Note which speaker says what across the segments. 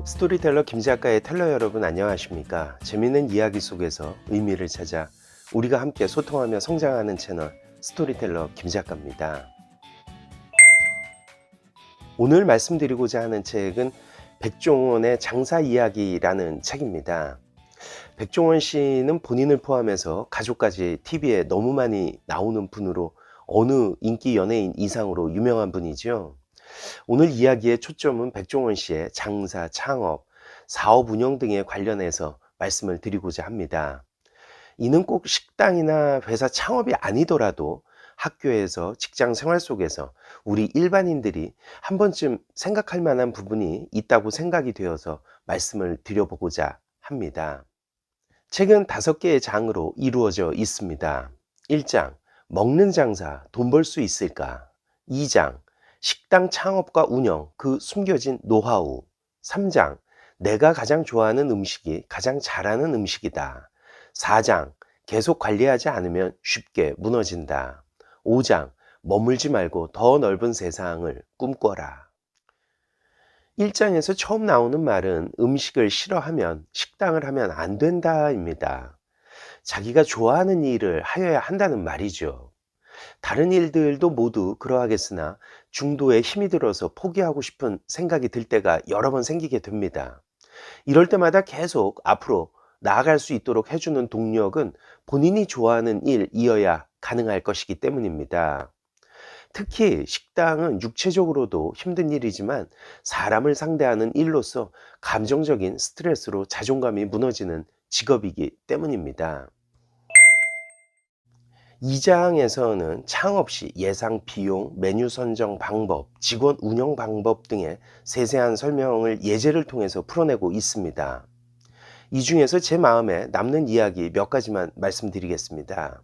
Speaker 1: 스토리텔러 김 작가의 텔러 여러분 안녕하십니까? 재미있는 이야기 속에서 의미를 찾아 우리가 함께 소통하며 성장하는 채널 스토리텔러 김 작가입니다. 오늘 말씀드리고자 하는 책은 백종원의 장사 이야기라는 책입니다. 백종원 씨는 본인을 포함해서 가족까지 TV에 너무 많이 나오는 분으로 어느 인기 연예인 이상으로 유명한 분이죠. 오늘 이야기의 초점은 백종원 씨의 장사, 창업, 사업 운영 등에 관련해서 말씀을 드리고자 합니다. 이는 꼭 식당이나 회사 창업이 아니더라도 학교에서 직장 생활 속에서 우리 일반인들이 한 번쯤 생각할 만한 부분이 있다고 생각이 되어서 말씀을 드려보고자 합니다. 책은 5개의 장으로 이루어져 있습니다. 1장, 먹는 장사, 돈 벌 수 있을까? 2장, 식당 창업과 운영, 그 숨겨진 노하우. 3장, 내가 가장 좋아하는 음식이 가장 잘하는 음식이다. 4장, 계속 관리하지 않으면 쉽게 무너진다. 5장, 머물지 말고 더 넓은 세상을 꿈꿔라. 1장에서 처음 나오는 말은 음식을 싫어하면 식당을 하면 안 된다입니다. 자기가 좋아하는 일을 하여야 한다는 말이죠. 다른 일들도 모두 그러하겠으나 중도에 힘이 들어서 포기하고 싶은 생각이 들 때가 여러 번 생기게 됩니다. 이럴 때마다 계속 앞으로 나아갈 수 있도록 해주는 동력은 본인이 좋아하는 일이어야 가능할 것이기 때문입니다. 특히 식당은 육체적으로도 힘든 일이지만 사람을 상대하는 일로서 감정적인 스트레스로 자존감이 무너지는 직업이기 때문입니다. 2장에서는 창업 시 예상 비용, 메뉴 선정 방법, 직원 운영 방법 등의 세세한 설명을 예제를 통해서 풀어내고 있습니다. 이 중에서 제 마음에 남는 이야기 몇 가지만 말씀드리겠습니다.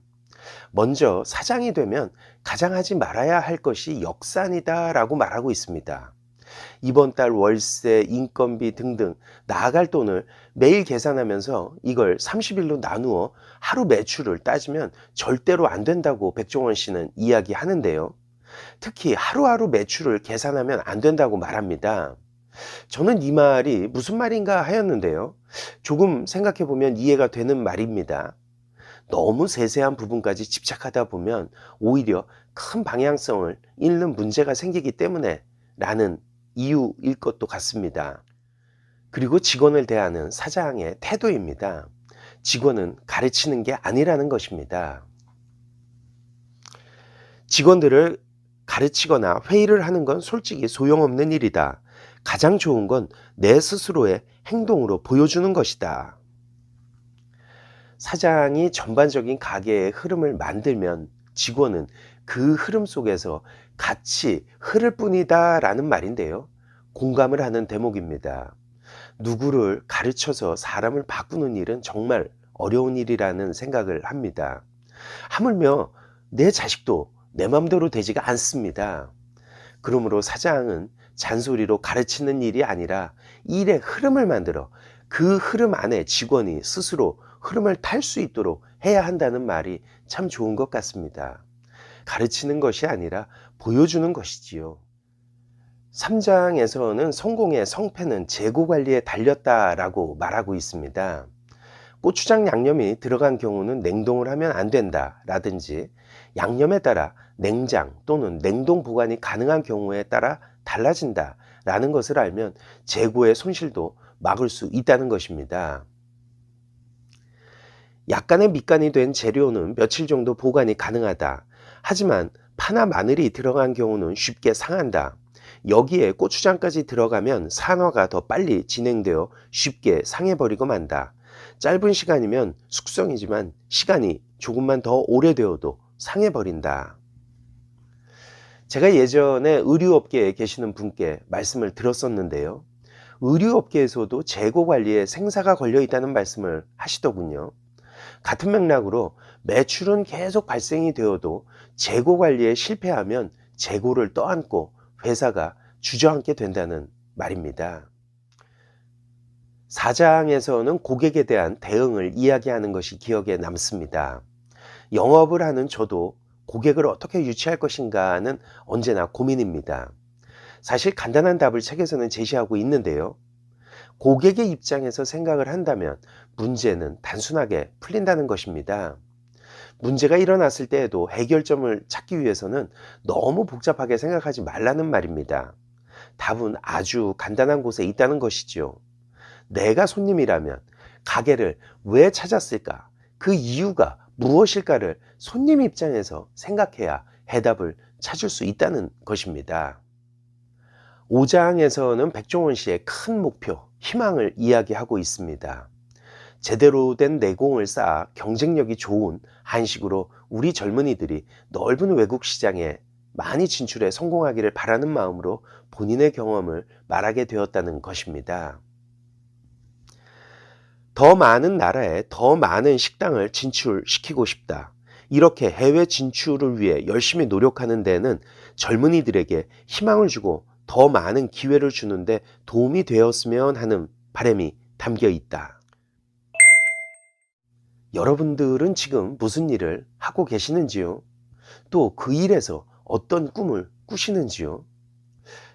Speaker 1: 먼저 사장이 되면 가장 하지 말아야 할 것이 역산이다 라고 말하고 있습니다. 이번 달 월세, 인건비 등등 나아갈 돈을 매일 계산하면서 이걸 30일로 나누어 하루 매출을 따지면 절대로 안 된다고 백종원 씨는 이야기하는데요. 특히 하루하루 매출을 계산하면 안 된다고 말합니다. 저는 이 말이 무슨 말인가 하였는데요. 조금 생각해보면 이해가 되는 말입니다. 너무 세세한 부분까지 집착하다 보면 오히려 큰 방향성을 잃는 문제가 생기기 때문에 라는 이유일 것도 같습니다. 그리고 직원을 대하는 사장의 태도입니다. 직원은 가르치는 게 아니라는 것입니다. 직원들을 가르치거나 회의를 하는 건 솔직히 소용없는 일이다. 가장 좋은 건 내 스스로의 행동으로 보여주는 것이다. 사장이 전반적인 가게의 흐름을 만들면 직원은 그 흐름 속에서 같이 흐를 뿐이다 라는 말인데요. 공감을 하는 대목입니다. 누구를 가르쳐서 사람을 바꾸는 일은 정말 어려운 일이라는 생각을 합니다. 하물며 내 자식도 내 맘대로 되지가 않습니다. 그러므로 사장은 잔소리로 가르치는 일이 아니라 일의 흐름을 만들어 그 흐름 안에 직원이 스스로 흐름을 탈 수 있도록 해야 한다는 말이 참 좋은 것 같습니다. 가르치는 것이 아니라 보여주는 것이지요. 3장에서는 성공의 성패는 재고 관리에 달렸다라고 말하고 있습니다. 고추장 양념이 들어간 경우는 냉동을 하면 안 된다 라든지 양념에 따라 냉장 또는 냉동 보관이 가능한 경우에 따라 달라진다 라는 것을 알면 재고의 손실도 막을 수 있다는 것입니다. 약간의 밑간이 된 재료는 며칠 정도 보관이 가능하다. 하지만 파나 마늘이 들어간 경우는 쉽게 상한다. 여기에 고추장까지 들어가면 산화가 더 빨리 진행되어 쉽게 상해버리고 만다. 짧은 시간이면 숙성이지만 시간이 조금만 더 오래되어도 상해버린다. 제가 예전에 의류업계에 계시는 분께 말씀을 들었었는데요. 의류업계에서도 재고 관리에 생사가 걸려 있다는 말씀을 하시더군요. 같은 맥락으로 매출은 계속 발생이 되어도 재고 관리에 실패하면 재고를 떠안고 회사가 주저앉게 된다는 말입니다. 4장에서는 고객에 대한 대응을 이야기하는 것이 기억에 남습니다. 영업을 하는 저도 고객을 어떻게 유치할 것인가는 언제나 고민입니다. 사실 간단한 답을 책에서는 제시하고 있는데요. 고객의 입장에서 생각을 한다면 문제는 단순하게 풀린다는 것입니다. 문제가 일어났을 때에도 해결점을 찾기 위해서는 너무 복잡하게 생각하지 말라는 말입니다. 답은 아주 간단한 곳에 있다는 것이죠. 내가 손님이라면 가게를 왜 찾았을까? 그 이유가 무엇일까를 손님 입장에서 생각해야 해답을 찾을 수 있다는 것입니다. 5장에서는 백종원 씨의 큰 목표, 희망을 이야기하고 있습니다. 제대로 된 내공을 쌓아 경쟁력이 좋은 한식으로 우리 젊은이들이 넓은 외국 시장에 많이 진출해 성공하기를 바라는 마음으로 본인의 경험을 말하게 되었다는 것입니다. 더 많은 나라에 더 많은 식당을 진출시키고 싶다. 이렇게 해외 진출을 위해 열심히 노력하는 데는 젊은이들에게 희망을 주고 더 많은 기회를 주는데 도움이 되었으면 하는 바람이 담겨 있다. 여러분들은 지금 무슨 일을 하고 계시는지요? 또 그 일에서 어떤 꿈을 꾸시는지요?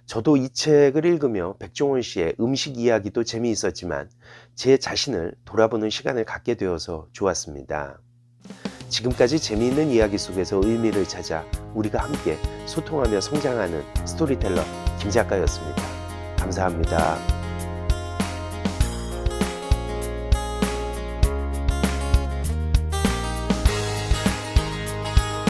Speaker 1: 저도 이 책을 읽으며 백종원 씨의 음식 이야기도 재미있었지만 제 자신을 돌아보는 시간을 갖게 되어서 좋았습니다. 지금까지 재미있는 이야기 속에서 의미를 찾아 우리가 함께 소통하며 성장하는 스토리텔러 김 작가였습니다. 감사합니다.